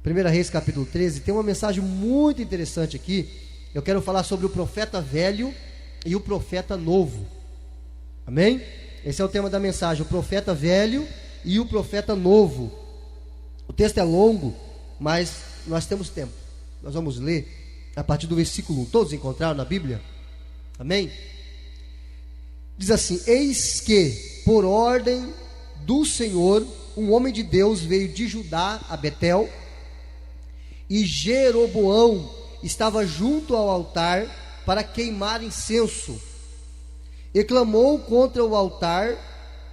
1 Reis capítulo 13, tem uma mensagem muito interessante aqui. Eu quero falar sobre o profeta velho e o profeta novo. Amém? Esse é o tema da mensagem, o profeta velho e o profeta novo. O texto é longo, mas nós temos tempo. Nós vamos ler a partir do versículo 1. Todos encontraram na Bíblia? Amém? Diz assim: eis que, por ordem do Senhor, um homem de Deus veio de Judá a Betel, e Jeroboão estava junto ao altar para queimar incenso. E clamou contra o altar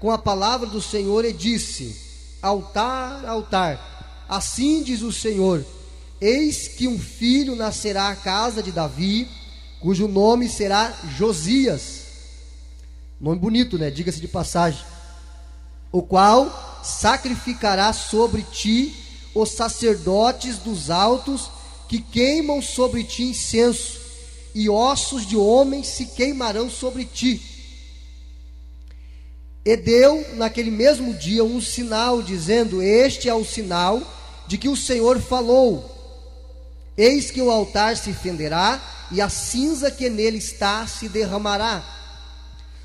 com a palavra do Senhor e disse: altar, altar, assim diz o Senhor, eis que um filho nascerá à casa de Davi, cujo nome será Josias. Nome bonito, né? Diga-se de passagem. O qual sacrificará sobre ti os sacerdotes dos altos, que queimam sobre ti incenso, e ossos de homens se queimarão sobre ti. E deu naquele mesmo dia um sinal, dizendo: este é o sinal de que o Senhor falou: eis que o altar se fenderá, e a cinza que nele está se derramará.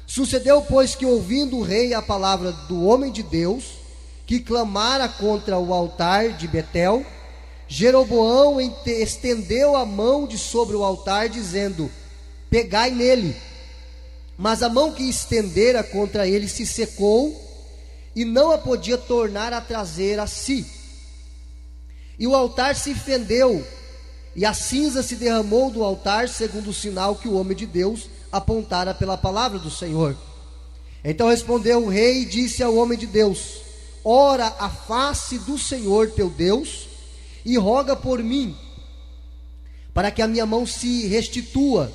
Sucedeu, pois, que ouvindo o rei a palavra do homem de Deus, que clamara contra o altar de Betel, Jeroboão estendeu a mão de sobre o altar, dizendo: pegai nele. Mas a mão que estendera contra ele se secou, e não a podia tornar a trazer a si. E o altar se fendeu, e a cinza se derramou do altar, segundo o sinal que o homem de Deus apontara pela palavra do Senhor. Então respondeu o rei e disse ao homem de Deus: ora a face do Senhor teu Deus, e roga por mim, para que a minha mão se restitua.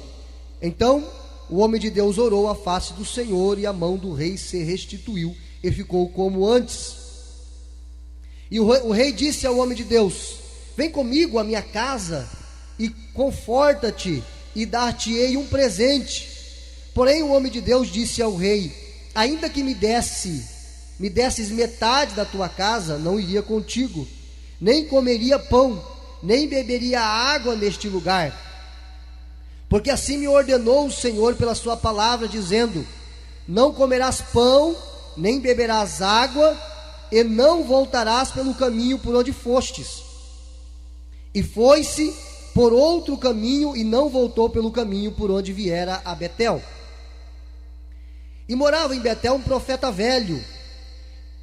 Então o homem de Deus orou a face do Senhor, e a mão do rei se restituiu, e ficou como antes. E o rei disse ao homem de Deus: vem comigo à minha casa, e conforta-te, e dar-te-ei um presente. Porém o homem de Deus disse ao rei: ainda que me desses metade da tua casa, não iria contigo, nem comeria pão, nem beberia água neste lugar. Porque assim me ordenou o Senhor pela sua palavra, dizendo: não comerás pão, nem beberás água, e não voltarás pelo caminho por onde fostes. E foi-se por outro caminho, e não voltou pelo caminho por onde viera a Betel. E morava em Betel um profeta velho,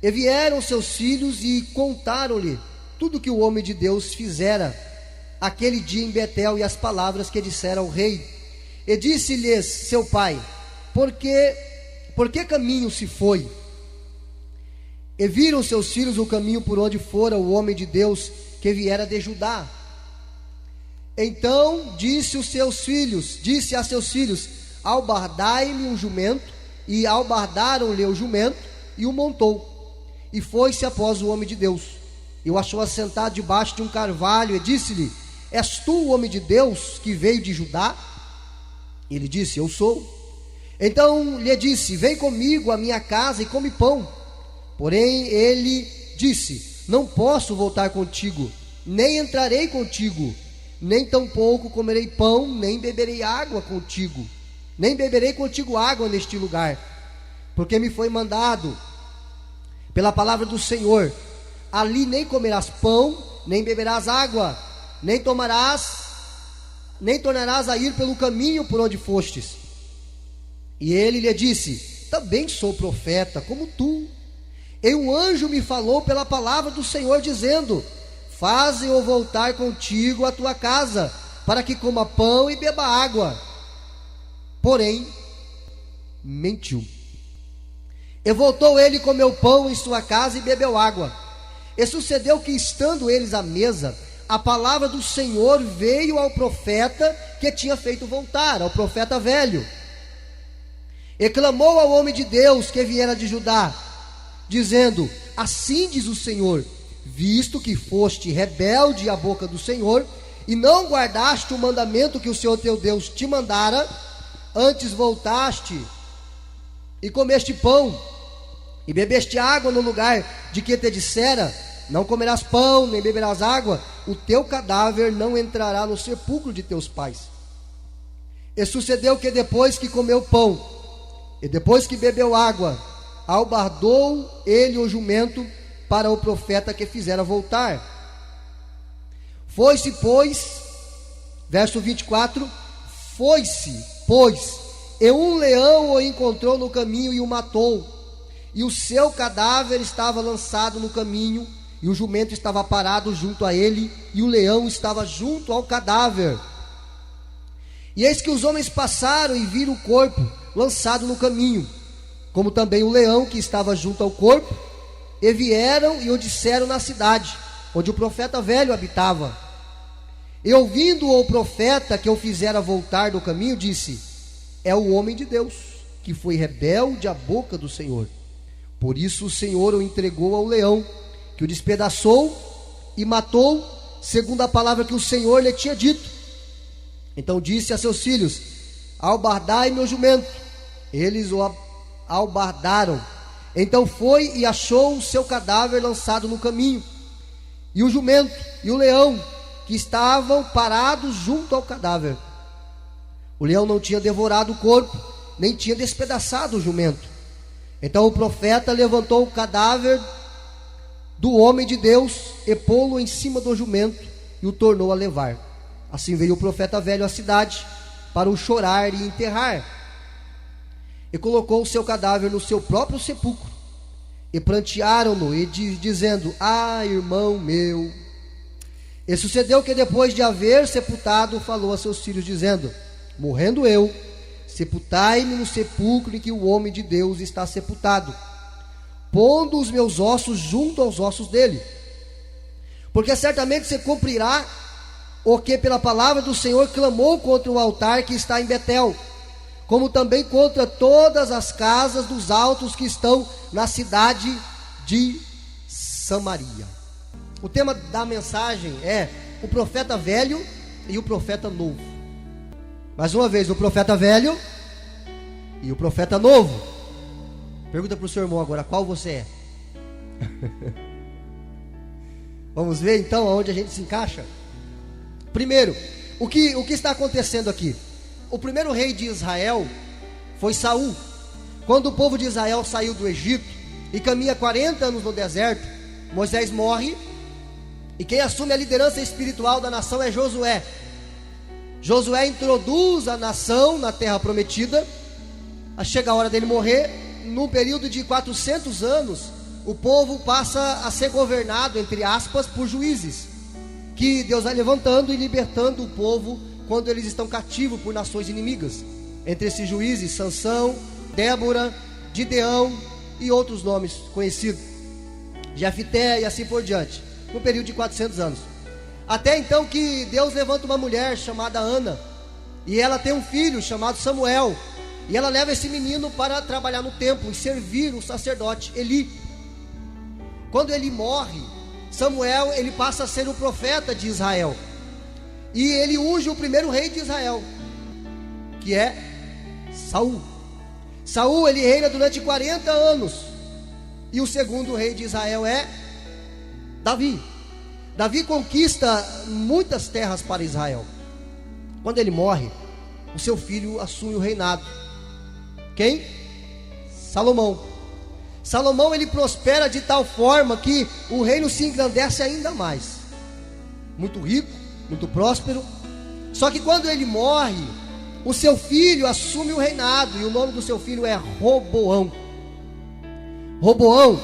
e vieram seus filhos e contaram-lhe tudo que o homem de Deus fizera aquele dia em Betel, e as palavras que dissera ao rei. E disse-lhes seu pai: por que caminho se foi? E viram seus filhos o caminho por onde fora o homem de Deus que viera de Judá. Então disse a seus filhos: albardai-me um jumento. E albardaram-lhe o jumento, e o montou, e foi-se após o homem de Deus. E o achou assentado debaixo de um carvalho, e disse-lhe: és tu o homem de Deus que veio de Judá? Ele disse: eu sou. Então lhe disse: vem comigo à minha casa e come pão. Porém ele disse: não posso voltar contigo, nem entrarei contigo, nem tampouco comerei pão, nem beberei água contigo, nem beberei contigo água neste lugar, porque me foi mandado pela palavra do Senhor: ali nem comerás pão, nem beberás água, nem tornarás a ir pelo caminho por onde fostes. E ele lhe disse: também sou profeta como tu, e um anjo me falou pela palavra do Senhor, dizendo: faze-o voltar contigo à tua casa, para que coma pão e beba água. Porém mentiu. E voltou ele, comeu pão em sua casa e bebeu água. E sucedeu que, estando eles à mesa, a palavra do Senhor veio ao profeta que tinha feito voltar, ao profeta velho. E clamou ao homem de Deus que viera de Judá, dizendo: assim diz o Senhor, visto que foste rebelde à boca do Senhor, e não guardaste o mandamento que o Senhor teu Deus te mandara, antes voltaste e comeste pão, e bebeste água no lugar de que te dissera: não comerás pão, nem beberás água, o teu cadáver não entrará no sepulcro de teus pais. E sucedeu que depois que comeu pão, e depois que bebeu água, albardou ele o jumento para o profeta que fizera voltar. Foi-se, pois, verso 24, foi-se, pois, e um leão o encontrou no caminho e o matou, e o seu cadáver estava lançado no caminho, e o jumento estava parado junto a ele, e o leão estava junto ao cadáver. E eis que os homens passaram e viram o corpo lançado no caminho, como também o leão que estava junto ao corpo, e vieram e o disseram na cidade, onde o profeta velho habitava. E ouvindo o profeta que o fizera voltar do caminho, disse: é o homem de Deus, que foi rebelde à boca do Senhor. Por isso o Senhor o entregou ao leão, que o despedaçou e matou, segundo a palavra que o Senhor lhe tinha dito. Então disse a seus filhos: albardai meu jumento. Eles o albardaram. Então foi e achou o seu cadáver lançado no caminho, e o jumento e o leão, que estavam parados junto ao cadáver. O leão não tinha devorado o corpo, nem tinha despedaçado o jumento. Então o profeta levantou o cadáver do homem de Deus e pô-lo em cima do jumento e o tornou a levar. Assim veio o profeta velho à cidade para o chorar e enterrar. E colocou o seu cadáver no seu próprio sepulcro. E prantearam-no, e dizendo: ah, irmão meu. E sucedeu que depois de haver sepultado, falou a seus filhos, dizendo: morrendo eu, sepultai-me no sepulcro em que o homem de Deus está sepultado, pondo os meus ossos junto aos ossos dele. Porque certamente se cumprirá o que pela palavra do Senhor clamou contra o altar que está em Betel, como também contra todas as casas dos altos que estão na cidade de Samaria. O tema da mensagem é o profeta velho e o profeta novo. Mais uma vez, o profeta velho e o profeta novo. Pergunta para o seu irmão agora, qual você é? Vamos ver então aonde a gente se encaixa. Primeiro, o que está acontecendo aqui? O primeiro rei de Israel foi Saul. Quando o povo de Israel saiu do Egito e caminha 40 anos no deserto, Moisés morre, e quem assume a liderança espiritual da nação é Josué. Josué introduz a nação na terra prometida. Chega a hora dele morrer. No período de 400 anos, o povo passa a ser governado, entre aspas, por juízes, que Deus vai levantando e libertando o povo quando eles estão cativos por nações inimigas. Entre esses juízes, Sansão, Débora, Gideão e outros nomes conhecidos, Jefté e assim por diante, no período de 400 anos. Até então que Deus levanta uma mulher chamada Ana, e ela tem um filho chamado Samuel, e ela leva esse menino para trabalhar no templo e servir o sacerdote Eli. Quando ele morre, Samuel, ele passa a ser o profeta de Israel, e ele unge o primeiro rei de Israel, que é Saul. Saul, ele reina durante 40 anos, e o segundo rei de Israel é Davi. Davi conquista muitas terras para Israel. Quando ele morre, o seu filho assume o reinado. Quem? Salomão. Salomão, ele prospera de tal forma que o reino se engrandece ainda mais. Muito rico, muito próspero. Só que quando ele morre, o seu filho assume o reinado, e o nome do seu filho é Roboão. Roboão,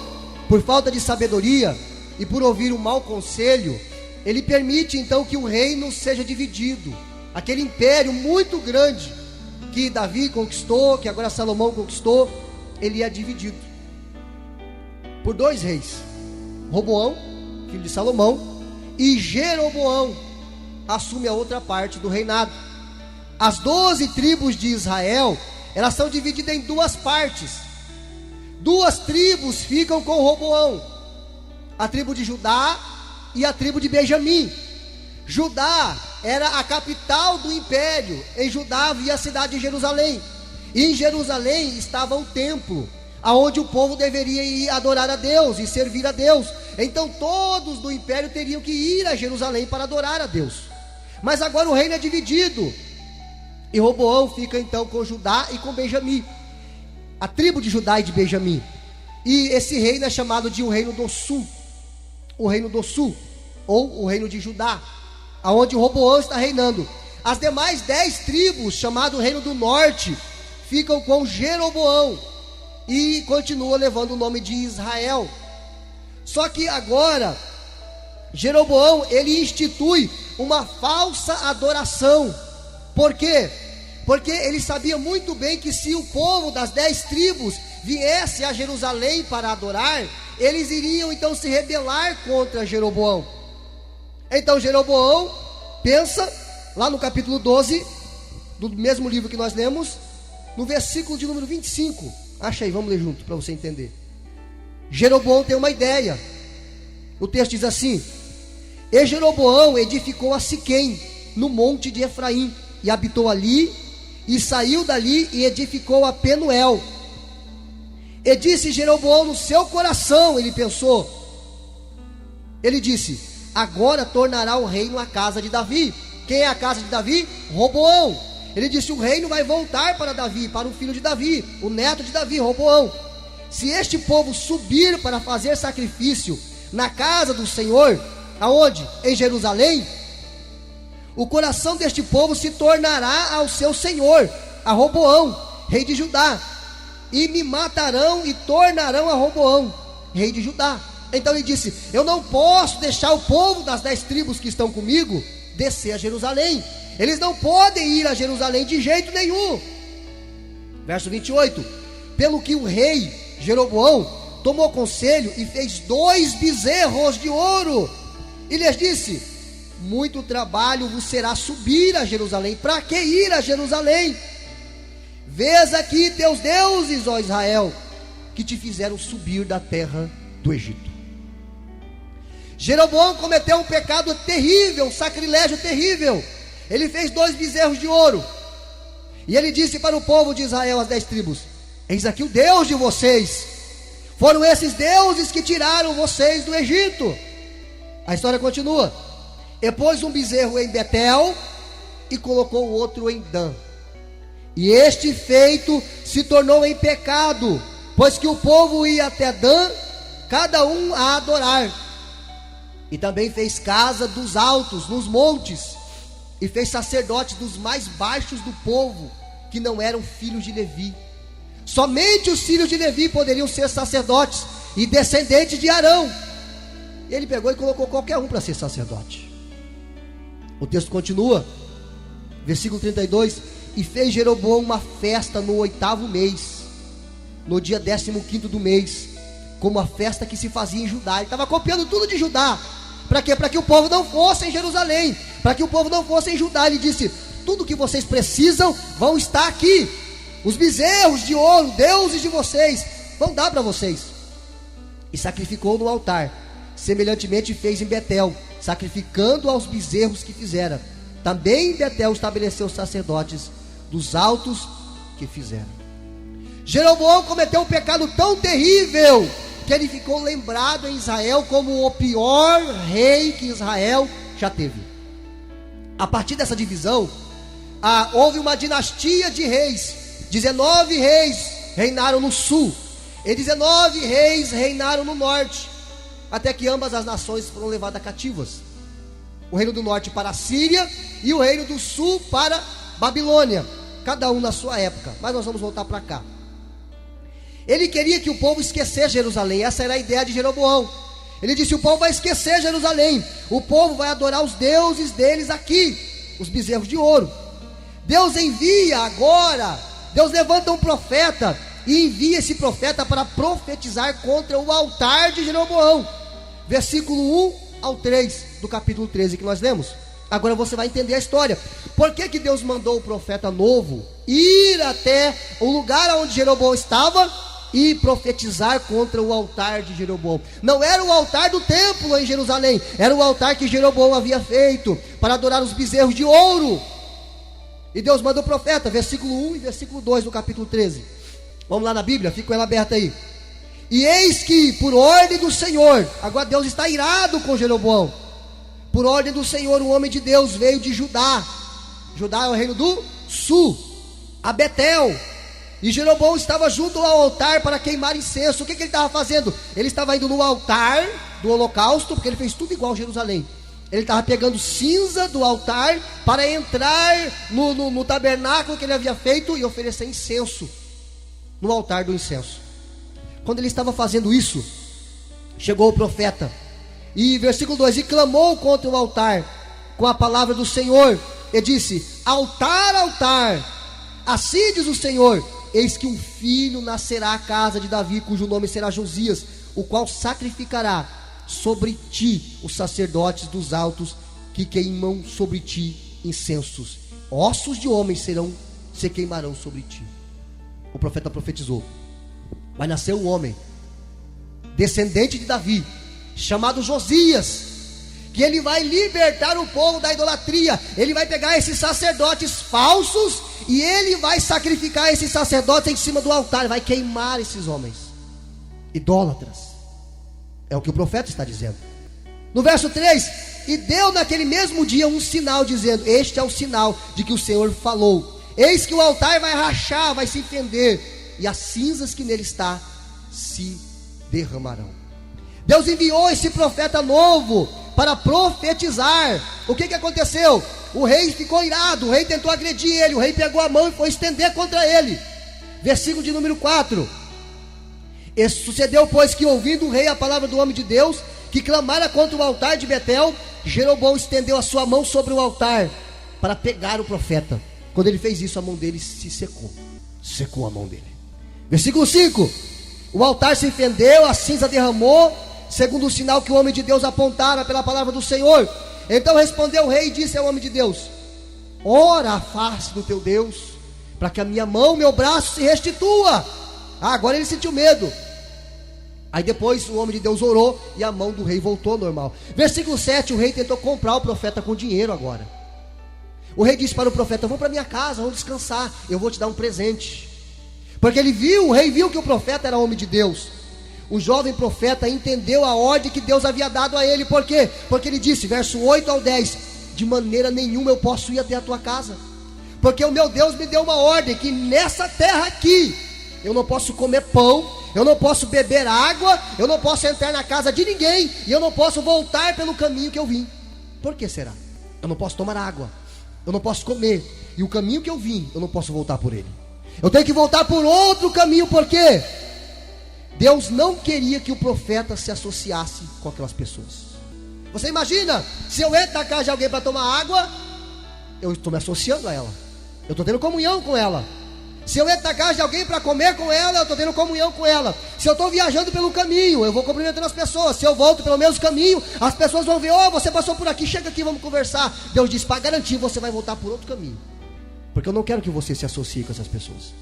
por falta de sabedoria e por ouvir um mau conselho, ele permite então que o reino seja dividido. Aquele império muito grande que Davi conquistou, que agora Salomão conquistou, ele é dividido por dois reis: Roboão, filho de Salomão, e Jeroboão assume a outra parte do reinado. As 12 tribos de Israel, elas são divididas em duas partes. Duas tribos ficam com Roboão: a tribo de Judá e a tribo de Benjamim. Judá era a capital do império. Em Judá havia a cidade de Jerusalém, e em Jerusalém estava o templo, aonde o povo deveria ir adorar a Deus e servir a Deus. então todos do império teriam que ir a Jerusalém para adorar a Deus. Mas agora o reino é dividido, e Roboão fica então com Judá e com Benjamim, a tribo de Judá e de Benjamim. E esse reino é chamado de o reino do sul, o reino do sul, ou o reino de Judá, aonde Roboão está reinando. As demais 10 tribos, chamado reino do norte, ficam com Jeroboão e continua levando o nome de Israel. Só que agora Jeroboão, ele institui uma falsa adoração. Por quê? Porque ele sabia muito bem que se o povo das 10 tribos viesse a Jerusalém para adorar, eles iriam então se rebelar contra Jeroboão. Então Jeroboão pensa, lá no capítulo 12 do mesmo livro que nós lemos, no versículo de número 25. Acha aí, vamos ler junto para você entender. Jeroboão tem uma ideia. O texto diz assim: e Jeroboão edificou a Siquém, no monte de Efraim, e habitou ali, e saiu dali e edificou a Penuel. E disse Jeroboão no seu coração, ele pensou, ele disse: agora tornará o reino à casa de Davi. Quem é a casa de Davi? Roboão. Ele disse: o reino vai voltar para Davi, para o filho de Davi, o neto de Davi, Roboão. Se este povo subir para fazer sacrifício na casa do Senhor, aonde? Em Jerusalém, o coração deste povo se tornará ao seu senhor, a Roboão, rei de Judá, e me matarão e tornarão a Roboão, rei de Judá. Então ele disse: eu não posso deixar o povo das 10 tribos que estão comigo descer a Jerusalém. Eles não podem ir a Jerusalém de jeito nenhum. Verso 28. Pelo que o rei Jeroboão tomou conselho e fez 2 bezerros de ouro, e lhes disse: muito trabalho vos será subir a Jerusalém. Para que ir a Jerusalém? Vês aqui teus deuses, ó Israel, que te fizeram subir da terra do Egito. Jeroboão cometeu um pecado terrível, um sacrilégio terrível. Ele fez 2 bezerros de ouro, e ele disse para o povo de Israel, as 10 tribos: eis aqui o Deus de vocês. Foram esses deuses que tiraram vocês do Egito. A história continua. E pôs um bezerro em Betel e colocou o outro em Dan. E este feito se tornou em pecado, pois que o povo ia até Dan, cada um a adorar. E também fez casa dos altos, nos montes, e fez sacerdotes dos mais baixos do povo, que não eram filhos de Levi. Somente os filhos de Levi poderiam ser sacerdotes e descendentes de Arão. E ele pegou e colocou qualquer um para ser sacerdote. O texto continua, versículo 32. E fez Jeroboão uma festa no 8º mês, no dia 15º do mês, como a festa que se fazia em Judá. Ele estava copiando tudo de Judá. Para quê? Para que o povo não fosse em Jerusalém, para que o povo não fosse em Judá. Ele disse: tudo que vocês precisam vão estar aqui. Os bezerros de ouro, deuses de vocês, vão dar para vocês. E sacrificou no altar. Semelhantemente fez em Betel, sacrificando aos bezerros que fizera. Também em Betel estabeleceu os sacerdotes dos altos que fizeram. Jeroboão cometeu um pecado tão terrível que ele ficou lembrado em Israel como o pior rei que Israel já teve. A partir dessa divisão, houve uma dinastia de reis. 19 reis reinaram no sul e 19 reis reinaram no norte, até que ambas as nações foram levadas cativas. O reino do norte para a Síria e o reino do sul para Babilônia, cada um na sua época. Mas nós vamos voltar para cá. Ele queria que o povo esquecesse Jerusalém. Essa era a ideia de Jeroboão. Ele disse: o povo vai esquecer Jerusalém, o povo vai adorar os deuses deles aqui, os bezerros de ouro. Deus envia agora, Deus levanta um profeta e envia esse profeta para profetizar contra o altar de Jeroboão. Versículo 1 ao 3 do capítulo 13 que nós lemos. Agora você vai entender a história. Por que Deus mandou o profeta novo ir até o lugar onde Jeroboão estava e profetizar contra o altar de Jeroboão? Não era o altar do templo em Jerusalém, era o altar que Jeroboão havia feito para adorar os bezerros de ouro. E Deus mandou o profeta, versículo 1 e versículo 2 do capítulo 13. Vamos lá na Bíblia, fica com ela aberta aí. E eis que por ordem do Senhor, agora Deus está irado com Jeroboão. Por ordem do Senhor, um homem de Deus veio de Judá. Judá é o reino do sul, a Betel. E Jeroboão estava junto ao altar para queimar incenso. O que ele estava fazendo? Ele estava indo no altar do holocausto, porque ele fez tudo igual a Jerusalém. Ele estava pegando cinza do altar para entrar no tabernáculo que ele havia feito e oferecer incenso no altar do incenso. Quando ele estava fazendo isso, chegou o profeta. E versículo 2: e clamou contra o altar com a palavra do Senhor, e disse: altar, altar, assim diz o Senhor, eis que um filho nascerá à casa de Davi, cujo nome será Josias, o qual sacrificará sobre ti os sacerdotes dos altos, que queimam sobre ti incensos. Ossos de homens se queimarão sobre ti. O profeta profetizou: vai nascer um homem, descendente de Davi, chamado Josias, que ele vai libertar o povo da idolatria. Ele vai pegar esses sacerdotes falsos e ele vai sacrificar esses sacerdotes em cima do altar, vai queimar esses homens idólatras. É o que o profeta está dizendo. No verso 3: e deu naquele mesmo dia um sinal, dizendo: este é o sinal de que o Senhor falou, eis que o altar vai rachar, vai se fender, e as cinzas que nele está se derramarão. Deus enviou esse profeta novo para profetizar. O que aconteceu? O rei ficou irado, o rei tentou agredir ele, o rei pegou a mão e foi estender contra ele. Versículo de número 4: e sucedeu, pois, que ouvindo o rei a palavra do homem de Deus, que clamara contra o altar de Betel, Jeroboão estendeu a sua mão sobre o altar para pegar o profeta. Quando ele fez isso, a mão dele se secou a mão dele. Versículo 5: o altar se fendeu, a cinza derramou, segundo o sinal que o homem de Deus apontara pela palavra do Senhor. Então respondeu o rei e disse ao homem de Deus: ora a face do teu Deus, para que a minha mão, meu braço se restitua. Agora ele sentiu medo. Aí depois o homem de Deus orou e a mão do rei voltou ao normal. Versículo 7: o rei tentou comprar o profeta com dinheiro agora. O rei disse para o profeta: vamos para minha casa, vamos descansar, eu vou te dar um presente. Porque o rei viu que o profeta era homem de Deus. O jovem profeta entendeu a ordem que Deus havia dado a ele. Por quê? Porque ele disse, verso 8 ao 10: de maneira nenhuma eu posso ir até a tua casa, porque o meu Deus me deu uma ordem, que nessa terra aqui eu não posso comer pão, eu não posso beber água, eu não posso entrar na casa de ninguém, e eu não posso voltar pelo caminho que eu vim. Por que será? Eu não posso tomar água, eu não posso comer, e o caminho que eu vim, eu não posso voltar por ele. Eu tenho que voltar por outro caminho. Por quê? Deus não queria que o profeta se associasse com aquelas pessoas. Você imagina, se eu entro na casa de alguém para tomar água, eu estou me associando a ela, eu estou tendo comunhão com ela. Se eu entro na casa de alguém para comer com ela, eu estou tendo comunhão com ela. Se eu estou viajando pelo caminho, eu vou cumprimentando as pessoas. Se eu volto pelo mesmo caminho, as pessoas vão ver: oh, você passou por aqui, chega aqui, vamos conversar. Deus diz: para garantir, você vai voltar por outro caminho, porque eu não quero que você se associe com essas pessoas.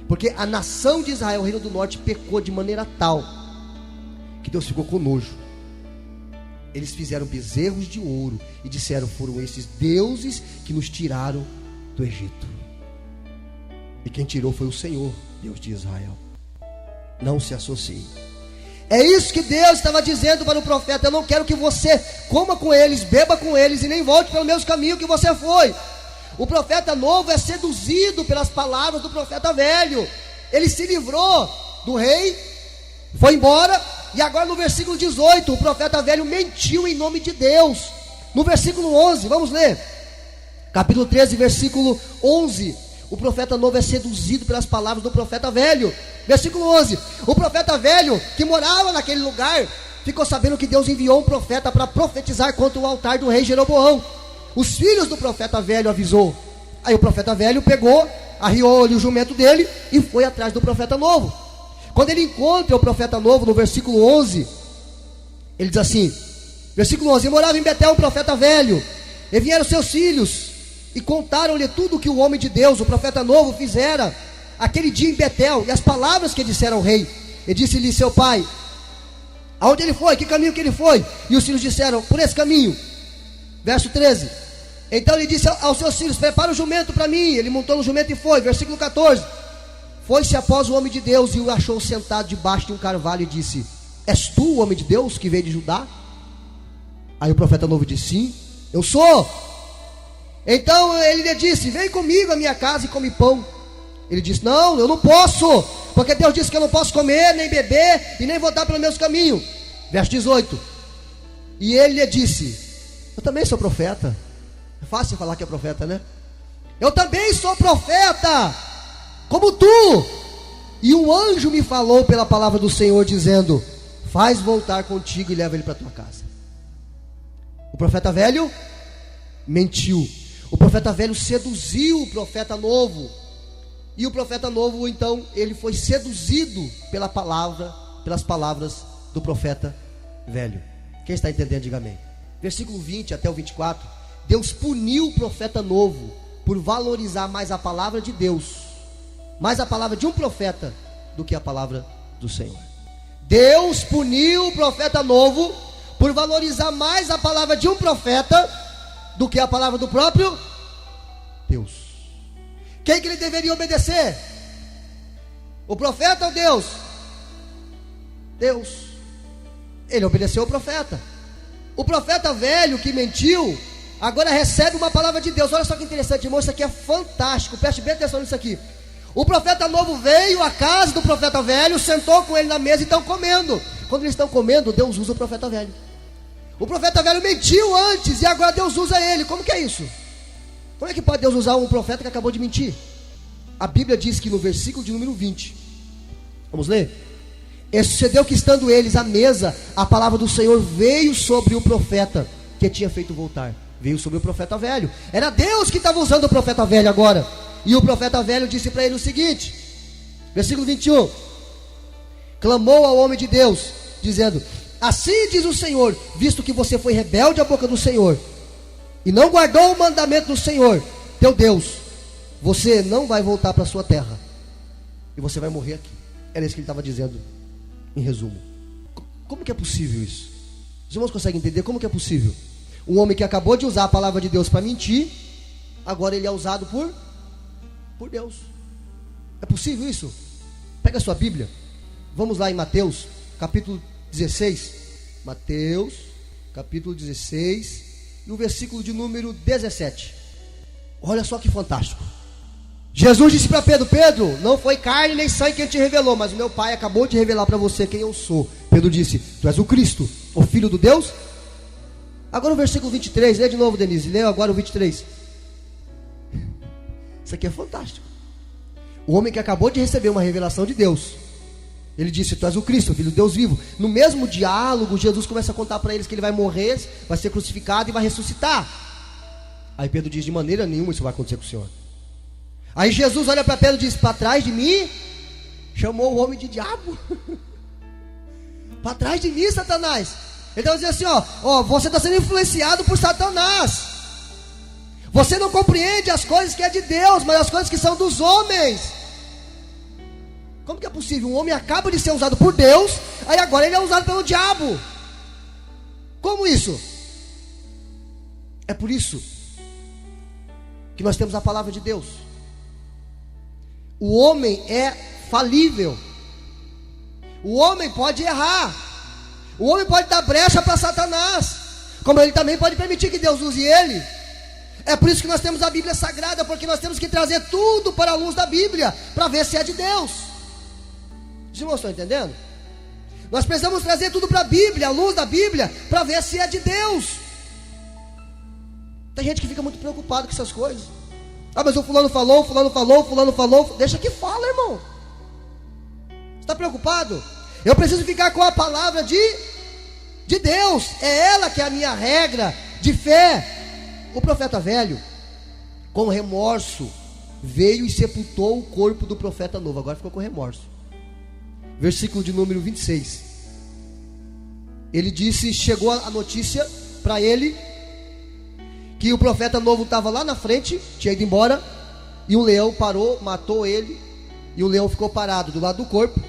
Porque a nação de Israel, o reino do norte, pecou de maneira tal que Deus ficou com nojo. Eles fizeram bezerros de ouro e disseram: foram esses deuses que nos tiraram do Egito. E quem tirou foi o Senhor, Deus de Israel. Não se associe. É isso que Deus estava dizendo para o profeta: eu não quero que você coma com eles, beba com eles e nem volte pelo mesmo caminho que você foi. O profeta novo é seduzido pelas palavras do profeta velho. Ele se livrou do rei, foi embora, e agora no versículo 18, o profeta velho mentiu em nome de Deus. No versículo 11, vamos ler, capítulo 13, versículo 11. O profeta novo é seduzido pelas palavras do profeta velho. Versículo 11: o profeta velho que morava naquele lugar ficou sabendo que Deus enviou um profeta para profetizar contra o altar do rei Jeroboão. Os filhos do profeta velho avisou. Aí o profeta velho pegou, arriou-lhe o jumento dele e foi atrás do profeta novo. Quando ele encontra o profeta novo, no versículo 11, ele diz assim, versículo 11: e morava em Betel um profeta velho, e vieram seus filhos e contaram-lhe tudo o que o homem de Deus, o profeta novo, fizera aquele dia em Betel, e as palavras que disseram ao rei. E disse-lhe seu pai: aonde ele foi? Que caminho que ele foi? E os filhos disseram: por esse caminho. Verso 13: então ele disse aos seus filhos: prepara o jumento para mim. Ele montou no jumento e foi. Versículo 14: foi-se após o homem de Deus e o achou sentado debaixo de um carvalho e disse: és tu o homem de Deus que veio de Judá? Aí o profeta novo disse: sim, eu sou. Então ele lhe disse: vem comigo à minha casa e come pão. Ele disse: não, eu não posso, porque Deus disse que eu não posso comer, nem beber e nem voltar pelos meus caminhos. Verso 18. E ele lhe disse: eu também sou profeta. É fácil falar que é profeta, né? Eu também sou profeta, como tu. E um anjo me falou pela palavra do Senhor, dizendo: faz voltar contigo e leva ele para tua casa. O profeta velho mentiu. O profeta velho seduziu o profeta novo. E o profeta novo, então, ele foi seduzido pelas palavras do profeta velho. Quem está entendendo, diga amém. Versículo 20 até o 24. Deus puniu o profeta novo por valorizar mais a palavra de Deus, mais a palavra de um profeta, do que a palavra do Senhor. Deus puniu o profeta novo por valorizar mais a palavra de um profeta do que a palavra do próprio Deus. Quem que ele deveria obedecer? O profeta ou Deus? Deus. Ele obedeceu o profeta. O profeta velho que mentiu agora recebe uma palavra de Deus. Olha só que interessante, irmão, isso aqui é fantástico. Preste bem atenção nisso aqui. O profeta novo veio à casa do profeta velho, sentou com ele na mesa e estão comendo. Quando eles estão comendo, Deus usa o profeta velho. O profeta velho mentiu antes e agora Deus usa ele. Como que é isso? Como é que pode Deus usar um profeta que acabou de mentir? A Bíblia diz que no versículo de número 20, vamos ler? E sucedeu que estando eles à mesa, a palavra do Senhor veio sobre o profeta que tinha feito voltar. Veio sobre o profeta velho. Era Deus que estava usando o profeta velho agora. E o profeta velho disse para ele o seguinte, versículo 21. Clamou ao homem de Deus, dizendo: assim diz o Senhor, visto que você foi rebelde à boca do Senhor e não guardou o mandamento do Senhor teu Deus, você não vai voltar para a sua terra e você vai morrer aqui. Era isso que ele estava dizendo em resumo. Como que é possível isso? Os irmãos conseguem entender como que é possível? Um homem que acabou de usar a palavra de Deus para mentir, agora ele é usado por Deus. É possível isso? Pega a sua Bíblia, vamos lá em Mateus capítulo 16. Mateus capítulo 16 e o versículo de número 17. Olha só que fantástico. Jesus disse para Pedro: Pedro, não foi carne nem sangue quem te revelou, mas o meu Pai acabou de revelar para você quem eu sou. Pedro disse: tu és o Cristo, o Filho do Deus. Agora o versículo 23, lê de novo, Denise, lê agora o 23. Isso aqui é fantástico. O homem que acabou de receber uma revelação de Deus, ele disse: tu és o Cristo, o Filho do Deus vivo. No mesmo diálogo, Jesus começa a contar para eles que ele vai morrer, vai ser crucificado e vai ressuscitar. Aí Pedro diz: de maneira nenhuma isso vai acontecer com o Senhor. Aí Jesus olha para Pedro e diz: para trás de mim, chamou o homem de diabo. Para trás de mim, Satanás. Ele está dizendo assim: ó, você está sendo influenciado por Satanás. Você não compreende as coisas que é de Deus, mas as coisas que são dos homens. Como que é possível? Um homem acaba de ser usado por Deus, aí agora ele é usado pelo diabo. Como isso? É por isso que nós temos a palavra de Deus. O homem é falível. O homem pode errar. O homem pode dar brecha para Satanás, como ele também pode permitir que Deus use ele. É por isso que nós temos a Bíblia Sagrada, porque nós temos que trazer tudo para a luz da Bíblia, para ver se é de Deus. Os irmãos estão entendendo? Nós precisamos trazer tudo para a Bíblia, a luz da Bíblia, para ver se é de Deus. Tem gente que fica muito preocupado com essas coisas. Ah, mas o fulano falou, fulano falou, fulano falou. Deixa que fala, irmão. Você está preocupado? Eu preciso ficar com a palavra de Deus. É ela que é a minha regra de fé. O profeta velho, com remorso, veio e sepultou o corpo do profeta novo. Agora ficou com remorso. Versículo de número 26. Ele disse, chegou a notícia para ele que o profeta novo estava lá na frente, tinha ido embora, e um leão parou, matou ele, e o leão ficou parado do lado do corpo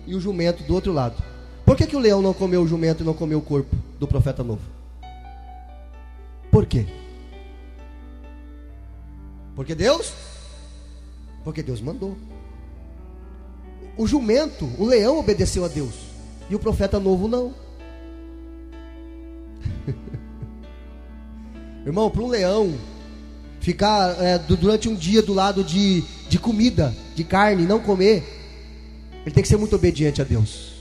e o jumento do outro lado. Por que o leão não comeu o jumento e não comeu o corpo do profeta novo? Por quê? Porque Deus mandou. O jumento, o leão obedeceu a Deus, e o profeta novo não. Irmão, para um leão ficar durante um dia do lado de comida, de carne, não comer, ele tem que ser muito obediente a Deus.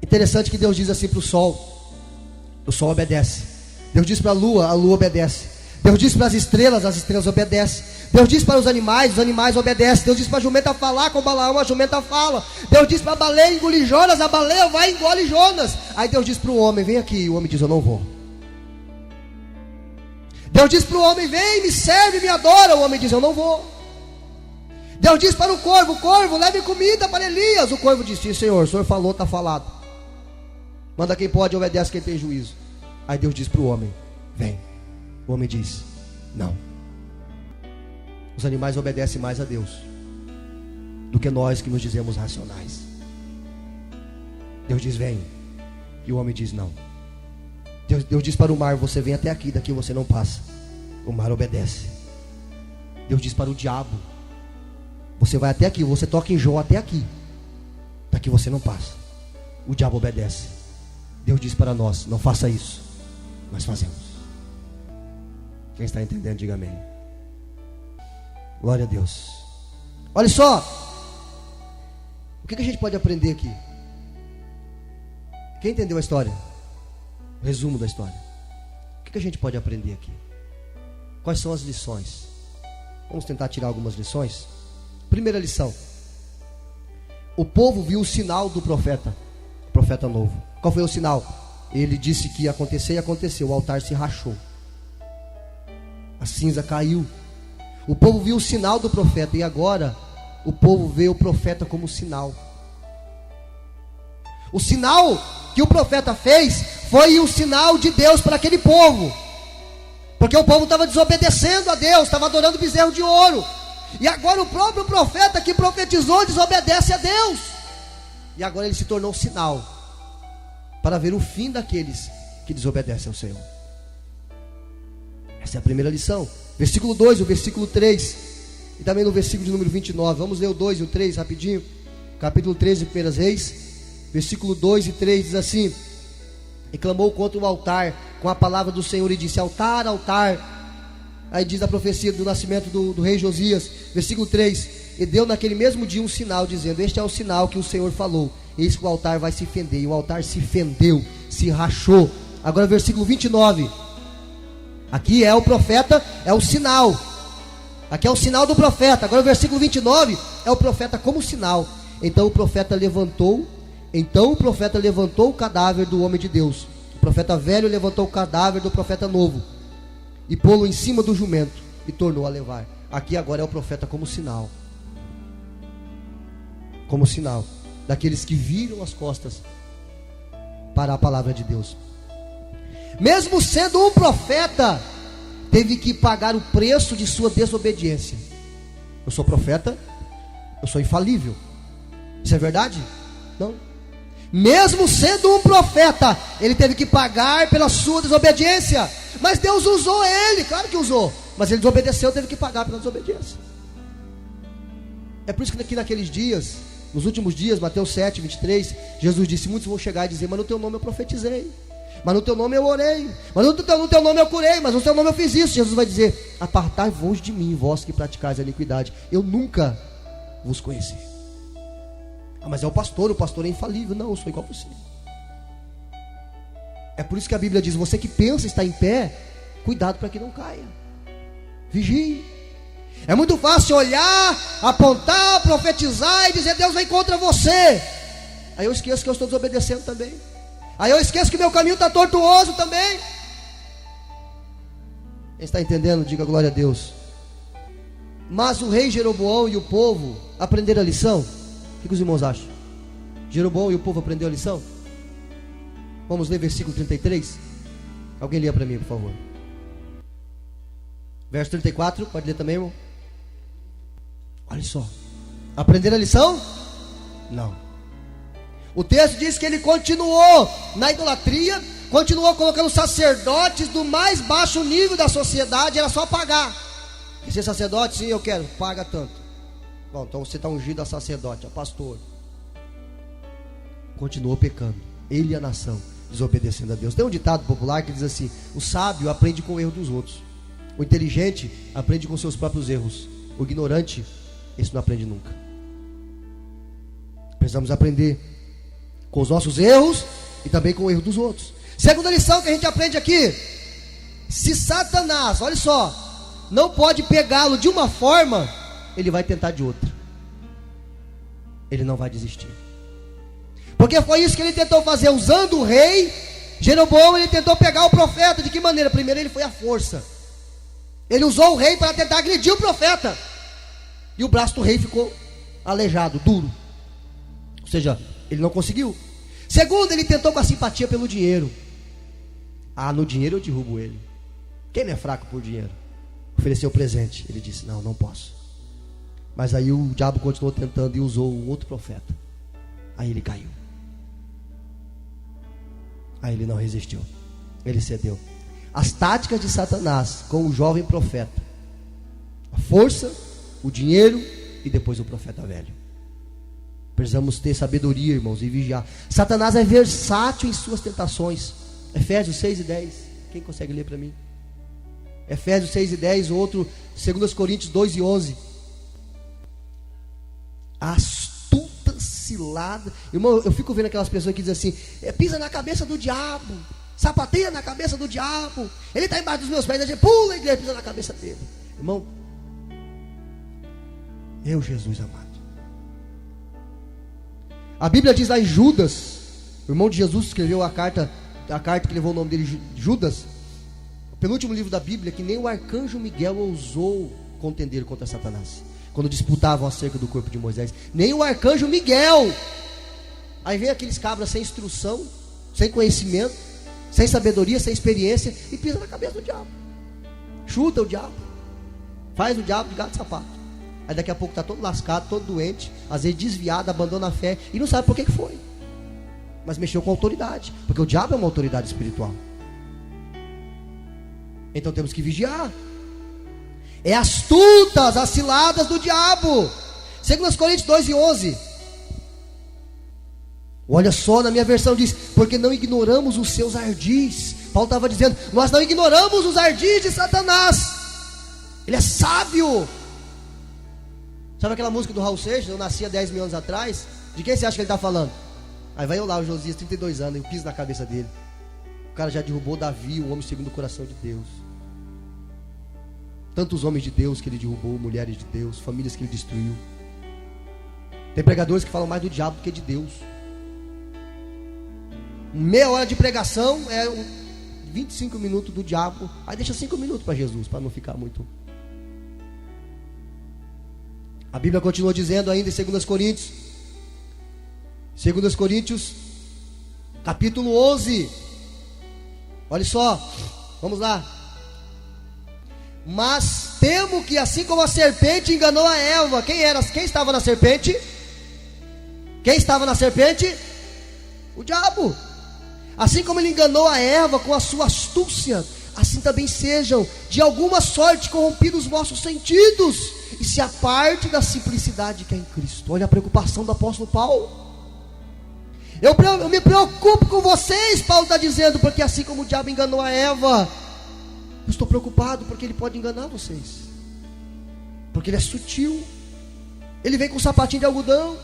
Interessante que Deus diz assim para o sol obedece. Deus diz para a lua obedece. Deus diz para as estrelas obedecem. Deus diz para os animais obedecem. Deus diz para a jumenta falar com Balaão, a jumenta fala. Deus diz para a baleia engolir Jonas, a baleia vai e engole Jonas. Aí Deus diz para o homem, vem aqui, e o homem diz, eu não vou. Deus diz para o homem, vem, me serve, me adora. O homem diz, eu não vou. Deus diz para o corvo, leve comida para Elias. O corvo diz, sim senhor, o senhor falou, está falado. Manda quem pode, obedece quem tem juízo. Aí Deus diz para o homem, vem. O homem diz, não. Os animais obedecem mais a Deus do que nós que nos dizemos racionais. Deus diz, vem. E o homem diz, não. Deus diz para o mar, você vem até aqui, daqui você não passa. O mar obedece. Deus diz para o diabo, você vai até aqui, você toca em Jó até aqui, daqui você não passa. O diabo obedece. Deus diz para nós, não faça isso. Nós fazemos. Quem está entendendo, diga amém. Glória a Deus. Olha só, o que a gente pode aprender aqui? Quem entendeu a história? O resumo da história. O que a gente pode aprender aqui? Quais são as lições? Vamos tentar tirar algumas lições. Primeira lição: o povo viu o sinal do profeta, o profeta novo. Qual foi o sinal? Ele disse que ia acontecer e aconteceu. O altar se rachou, a cinza caiu. O povo viu o sinal do profeta, e agora o povo vê o profeta como sinal. O sinal que o profeta fez foi o sinal de Deus para aquele povo, porque o povo estava desobedecendo a Deus, estava adorando bezerro de ouro. E agora o próprio profeta que profetizou desobedece a Deus, e agora ele se tornou um sinal para ver o fim daqueles que desobedecem ao Senhor. Essa é a primeira lição. Versículo 2, o versículo 3, e também no versículo de número 29. Vamos ler o 2 e o 3 rapidinho. Capítulo 13 de 1 Reis, versículo 2 e 3 diz assim: e clamou contra o altar com a palavra do Senhor e disse, altar, altar. Aí diz a profecia do nascimento do rei Josias. Versículo 3: e deu naquele mesmo dia um sinal, dizendo, este é o sinal que o Senhor falou, eis que o altar vai se fender. E o altar se fendeu, se rachou. Agora versículo 29. Aqui é o profeta, é o sinal. Aqui é o sinal do profeta. Agora o versículo 29 é o profeta como sinal. Então o profeta levantou o cadáver do homem de Deus. O profeta velho levantou o cadáver do profeta novo e pô-lo em cima do jumento e tornou a levar. Aqui agora é o profeta como sinal. Como sinal daqueles que viram as costas para a palavra de Deus. Mesmo sendo um profeta, teve que pagar o preço de sua desobediência. Eu sou profeta, eu sou infalível. Isso é verdade? Não. Mesmo sendo um profeta, ele teve que pagar pela sua desobediência. Mas Deus usou ele, claro que usou, mas ele desobedeceu, teve que pagar pela desobediência. É por isso que naqueles dias, nos últimos dias, Mateus 7, 23, Jesus disse, muitos vão chegar e dizer, mas no teu nome eu profetizei, mas no teu nome eu orei, mas no teu nome eu curei, mas no teu nome eu fiz isso. Jesus vai dizer, apartai-vos de mim, vós que praticais a iniquidade, eu nunca vos conheci. Ah, mas é o pastor é infalível. Não, eu sou igual a você. É por isso que a Bíblia diz, você que pensa estar em pé, cuidado para que não caia, vigie. É muito fácil olhar, apontar, profetizar e dizer, Deus vem contra você. Aí eu esqueço que eu estou desobedecendo também. Aí eu esqueço que meu caminho está tortuoso também. Quem está entendendo, diga glória a Deus. Mas o rei Jeroboão e o povo aprenderam a lição? O que os irmãos acham? Jeroboão e o povo aprenderam a lição? Vamos ler versículo 33. Alguém lê para mim, por favor. Verso 34, pode ler também, irmão? Olha só. Aprenderam a lição? Não. O texto diz que ele continuou na idolatria, continuou colocando sacerdotes do mais baixo nível da sociedade, era só pagar. E ser sacerdote, sim, eu quero, paga tanto. Bom, então você está ungido a sacerdote, a pastor. Continuou pecando, ele e a nação, desobedecendo a Deus. Tem um ditado popular que diz assim: o sábio aprende com o erro dos outros, o inteligente aprende com seus próprios erros, o ignorante, esse não aprende nunca. Precisamos aprender com os nossos erros e também com o erro dos outros. Segunda lição que a gente aprende aqui: se Satanás, olha só, não pode pegá-lo de uma forma, ele vai tentar de outra. Ele não vai desistir. Porque foi isso que ele tentou fazer, usando o rei Jeroboão. Ele tentou pegar o profeta. De que maneira? Primeiro ele foi à força. Ele usou o rei para tentar agredir o profeta, e o braço do rei ficou aleijado, duro. Ou seja, ele não conseguiu. Segundo, ele tentou com a simpatia pelo dinheiro. No dinheiro eu derrubo ele. Quem não é fraco por dinheiro? Ofereceu presente. Ele disse: não posso. Mas aí o diabo continuou tentando e usou um outro profeta. Aí ele caiu. Aí ele não resistiu. Ele cedeu. As táticas de Satanás com o jovem profeta: a força, o dinheiro e depois o profeta velho. Precisamos ter sabedoria, irmãos, e vigiar. Satanás é versátil em suas tentações. Efésios 6:10. Quem consegue ler para mim? Efésios 6:10, outro 2 Coríntios 2:11. A astuta cilada. Irmão, eu fico vendo aquelas pessoas que dizem assim: pisa na cabeça do diabo, sapateia na cabeça do diabo, ele está embaixo dos meus pés, a gente pula e pisa na cabeça dele. Irmão, Jesus amado, a Bíblia diz lá em Judas, o irmão de Jesus escreveu a carta que levou o nome dele, Judas, o penúltimo livro da Bíblia, que nem o arcanjo Miguel ousou contender contra Satanás, quando disputavam acerca do corpo de Moisés. Nem o arcanjo Miguel. Aí vem aqueles cabras sem instrução, sem conhecimento, sem sabedoria, sem experiência, e pisa na cabeça do diabo, chuta o diabo, faz o diabo de gato e sapato. Aí daqui a pouco está todo lascado, todo doente, às vezes desviado, abandona a fé, e não sabe por que foi, mas mexeu com autoridade, porque o diabo é uma autoridade espiritual. Então temos que vigiar. É astutas as ciladas do diabo. 2 Coríntios 2:11. Olha só, na minha versão diz: porque não ignoramos os seus ardis. Paulo estava dizendo: nós não ignoramos os ardis de Satanás. Ele é sábio. Sabe aquela música do Raul Seixas, Eu Nasci há 10 mil anos atrás? De quem você acha que ele está falando? Aí vai eu lá, o Josias, 32 anos, eu piso na cabeça dele. O cara já derrubou Davi, o homem segundo o coração de Deus. Tantos homens de Deus que ele derrubou, mulheres de Deus, famílias que ele destruiu. Tem pregadores que falam mais do diabo do que de Deus. Meia hora de pregação é 25 minutos do diabo. Aí deixa 5 minutos para Jesus, para não ficar muito. A Bíblia continua dizendo ainda em 2 Coríntios, capítulo 11. Olha só, vamos lá. Mas temo que assim como a serpente enganou a Eva. Quem estava na serpente? Quem estava na serpente? O diabo. Assim como ele enganou a Eva com a sua astúcia, assim também sejam de alguma sorte corrompidos os vossos sentidos, e se aparte da simplicidade que é em Cristo. Olha a preocupação do apóstolo Paulo. Eu me preocupo com vocês, Paulo está dizendo, porque assim como o diabo enganou a Eva, eu estou preocupado porque ele pode enganar vocês, porque ele é sutil. Ele vem com um sapatinho de algodão.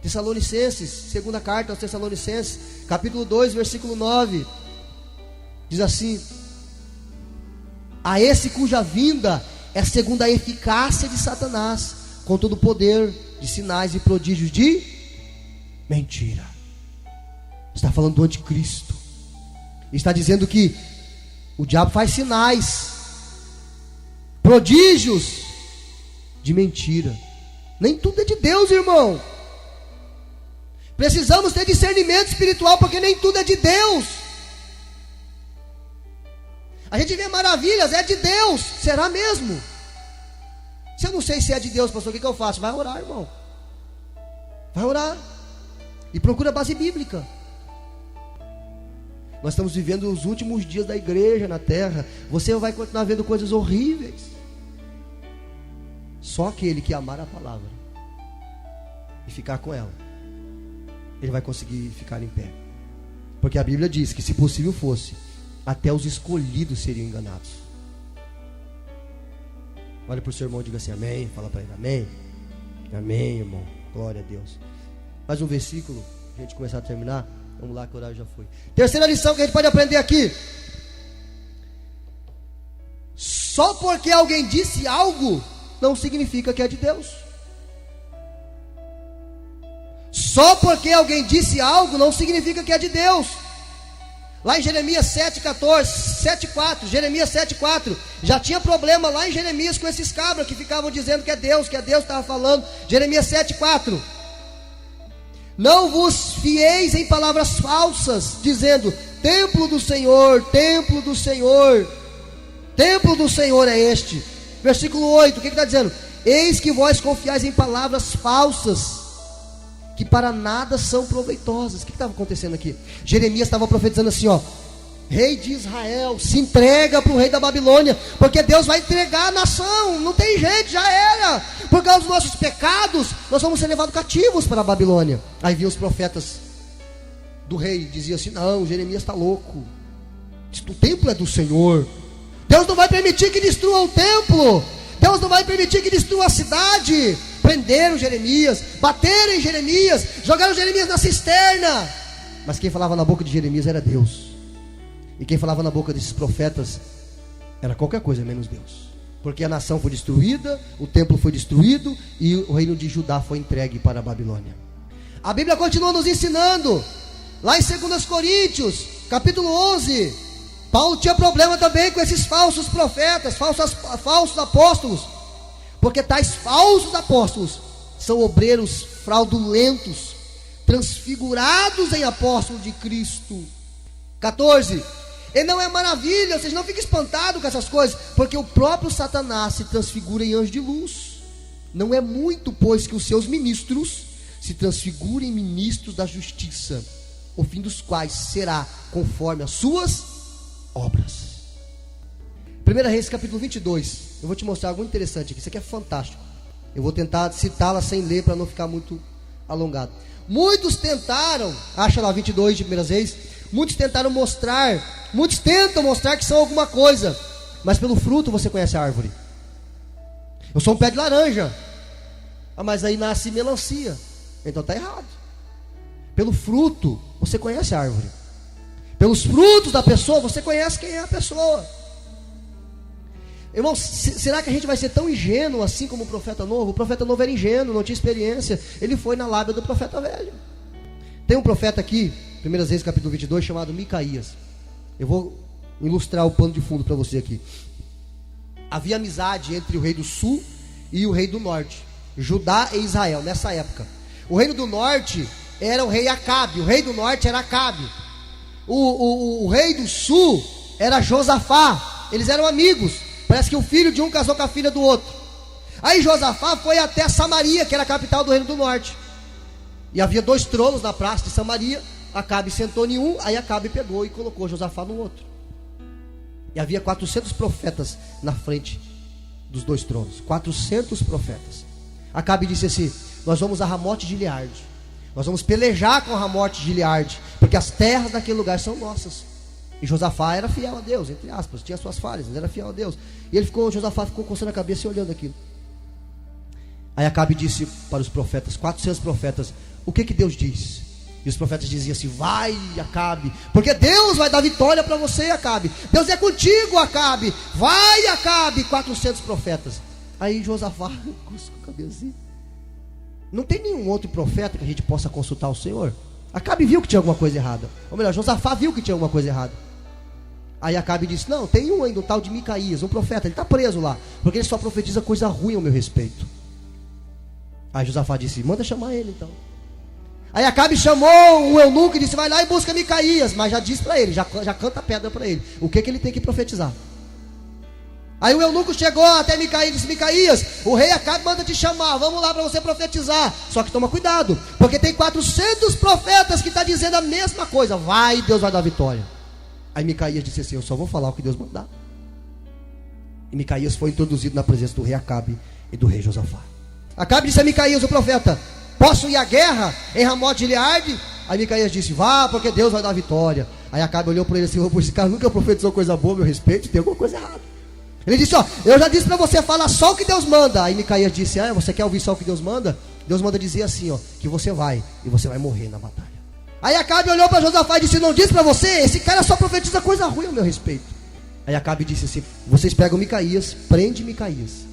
Tessalonicenses, segunda carta aos Tessalonicenses, capítulo 2, versículo 9, diz assim: a esse cuja vinda é segundo a eficácia de Satanás, com todo o poder de sinais e prodígios de mentira. Está falando do anticristo. Está dizendo que o diabo faz sinais, prodígios de mentira. Nem tudo é de Deus, irmão. Precisamos ter discernimento espiritual, porque nem tudo é de Deus. A gente vê maravilhas, é de Deus. Será mesmo? Se eu não sei se é de Deus, pastor, o que eu faço? Vai orar, irmão. Vai orar. E procura a base bíblica. Nós estamos vivendo os últimos dias da igreja na terra. Você vai continuar vendo coisas horríveis. Só aquele que amar a palavra e ficar com ela, ele vai conseguir ficar em pé. Porque a Bíblia diz que, se possível fosse, até os escolhidos seriam enganados. Olha para o seu irmão e diga assim: amém. Fala para ele: amém. Amém, irmão. Glória a Deus. Mais um versículo, a gente começar a terminar. Vamos lá, que o horário já foi. Terceira lição que a gente pode aprender aqui: só porque alguém disse algo, não significa que é de Deus. Só porque alguém disse algo, não significa que é de Deus. Lá em Jeremias 7,4, Jeremias 7,4, já tinha problema lá em Jeremias com esses cabras que ficavam dizendo que é Deus estava falando. Jeremias 7,4: não vos fieis em palavras falsas, dizendo: templo do Senhor, templo do Senhor, templo do Senhor é este. Versículo 8, o que está dizendo? Eis que vós confiais em palavras falsas, que para nada são proveitosas. O que estava acontecendo aqui? Jeremias estava profetizando assim, ó: rei de Israel, se entrega para o rei da Babilônia, porque Deus vai entregar a nação, não tem jeito, já era. Por causa dos nossos pecados, nós vamos ser levados cativos para a Babilônia. Aí vinham os profetas do rei, diziam assim: não, Jeremias está louco, o templo é do Senhor, Deus não vai permitir que destrua o templo, Deus não vai permitir que destrua a cidade. Prenderam Jeremias, bateram em Jeremias, jogaram Jeremias na cisterna. Mas quem falava na boca de Jeremias era Deus, e quem falava na boca desses profetas era qualquer coisa menos Deus. Porque a nação foi destruída, o templo foi destruído, e o reino de Judá foi entregue para a Babilônia. A Bíblia continua nos ensinando. Lá em 2 Coríntios, capítulo 11, Paulo tinha problema também com esses falsos profetas, falsos apóstolos. Porque tais falsos apóstolos são obreiros fraudulentos, transfigurados em apóstolos de Cristo. 14. E não é maravilha, vocês não fiquem espantados com essas coisas, porque o próprio Satanás se transfigura em anjo de luz. Não é muito, pois, que os seus ministros se transfigurem em ministros da justiça, o fim dos quais será conforme as suas obras. 1 Reis capítulo 22. Eu vou te mostrar algo interessante aqui. Isso aqui é fantástico. Eu vou tentar citá-la sem ler, para não ficar muito alongado. Muitos tentaram, acha lá 22 de 1 Reis. Muitos tentam mostrar que são alguma coisa, mas pelo fruto você conhece a árvore. Eu sou um pé de laranja, mas aí nasce melancia, então está errado. Pelo fruto você conhece a árvore. Pelos frutos da pessoa você conhece quem é a pessoa. Irmão, será que a gente vai ser tão ingênuo assim como o profeta novo? O profeta novo era ingênuo, não tinha experiência. Ele foi na lábia do profeta velho. Tem um profeta aqui, 1 Reis capítulo 22, chamado Micaías. Eu vou ilustrar o pano de fundo para você aqui. Havia amizade entre o rei do sul e o rei do norte, Judá e Israel, nessa época. O reino do norte era o rei Acabe, o rei do norte era Acabe. O rei do sul era Josafá, eles eram amigos. Parece que o filho de um casou com a filha do outro. Aí Josafá foi até Samaria, que era a capital do reino do norte. E havia 2 tronos na praça de Samaria. Acabe sentou em um, aí Acabe pegou e colocou Josafá no outro. E havia 400 profetas na frente dos 2 tronos. 400 profetas. Acabe disse assim: nós vamos a Ramote de Gileade, nós vamos pelejar com Ramote de Gileade, porque as terras daquele lugar são nossas. E Josafá era fiel a Deus, entre aspas, tinha suas falhas, mas era fiel a Deus. E Josafá ficou coçando a cabeça e olhando aquilo. Aí Acabe disse para os profetas, 400 profetas: o que Deus diz? E os profetas diziam assim: vai, Acabe, porque Deus vai dar vitória para você, Acabe. Deus é contigo, Acabe. Vai, Acabe. 400 profetas. Aí Josafá coçou a cabeça assim: não tem nenhum outro profeta que a gente possa consultar o Senhor? Acabe viu que tinha alguma coisa errada. Ou melhor, Josafá viu que tinha alguma coisa errada. Aí Acabe disse: não, tem um ainda, um tal de Micaías, um profeta, ele está preso lá, porque ele só profetiza coisa ruim ao meu respeito. Aí Josafá disse: manda chamar ele então. Aí Acabe chamou um eunuco e disse: vai lá e busca Micaías. Mas já disse para ele, já canta a pedra para ele, o que ele tem que profetizar. Aí o eunuco chegou até Micaías e disse: Micaías, o rei Acabe manda te chamar, vamos lá para você profetizar. Só que toma cuidado, porque tem 400 profetas que estão dizendo a mesma coisa. Vai, Deus vai dar vitória. Aí Micaías disse assim: eu só vou falar o que Deus mandar. E Micaías foi introduzido na presença do rei Acabe e do rei Josafá. Acabe disse a Micaías, o profeta: posso ir à guerra em Ramote de Gileade? Aí Micaías disse: vá, porque Deus vai dar vitória. Aí Acabe olhou para ele assim: esse cara nunca profetizou coisa boa, meu respeito, tem alguma coisa errada. Ele disse: ó, eu já disse para você falar só o que Deus manda. Aí Micaías disse: você quer ouvir só o que Deus manda? Deus manda dizer assim, ó, que você vai e você vai morrer na batalha. Aí Acabe olhou para Josafá e disse: não disse para você? Esse cara só profetiza coisa ruim ao meu respeito. Aí Acabe disse assim: vocês pegam Micaías, prende Micaías,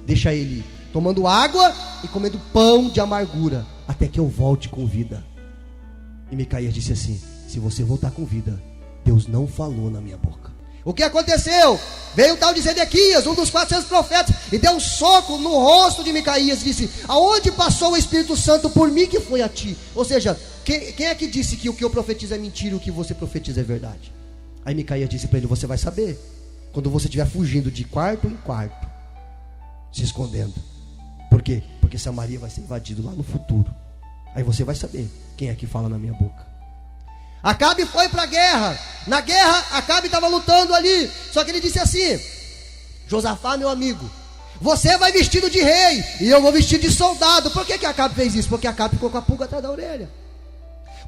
deixa ele ir, tomando água e comendo pão de amargura, até que eu volte com vida. E Micaías disse assim: se você voltar com vida, Deus não falou na minha boca. O que aconteceu? Veio o tal de Zedequias, um dos 400 profetas, e deu um soco no rosto de Micaías e disse: aonde passou o Espírito Santo por mim que foi a ti? Ou seja, quem é que disse que o que eu profetizo é mentira e o que você profetiza é verdade? Aí Micaías disse para ele: você vai saber quando você estiver fugindo de quarto em quarto, se escondendo. Por quê? Porque Samaria vai ser invadido lá no futuro. Aí você vai saber quem é que fala na minha boca. Acabe foi para a guerra. Na guerra Acabe estava lutando ali. Só que ele disse assim: Josafá, meu amigo, você vai vestido de rei e eu vou vestido de soldado. Por que Acabe fez isso? Porque Acabe ficou com a pulga atrás da orelha.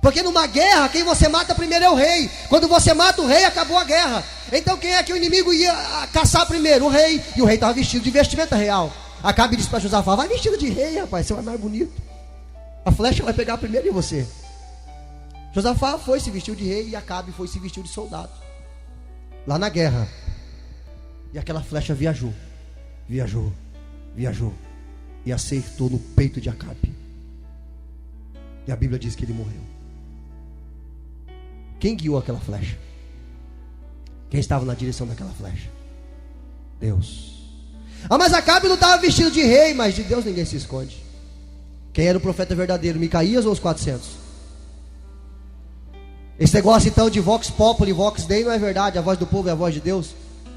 Porque numa guerra, quem você mata primeiro é o rei. Quando você mata o rei, acabou a guerra. Então quem é que o inimigo ia caçar primeiro? O rei. E o rei estava vestido de vestimenta real. Acabe disse para Josafá: vai vestido de rei, rapaz, você vai mais bonito. A flecha vai pegar primeiro em você. Josafá foi, se vestiu de rei, e Acabe foi, se vestiu de soldado. Lá na guerra. E aquela flecha viajou. E acertou no peito de Acabe. E a Bíblia diz que ele morreu. Quem guiou aquela flecha? Quem estava na direção daquela flecha? Deus. Mas Acabe não estava vestido de rei, mas de Deus ninguém se esconde. Quem era o profeta verdadeiro, Micaías ou os 400? Esse negócio então de Vox Populi, Vox Dei não é verdade. A voz do povo é a voz de Deus.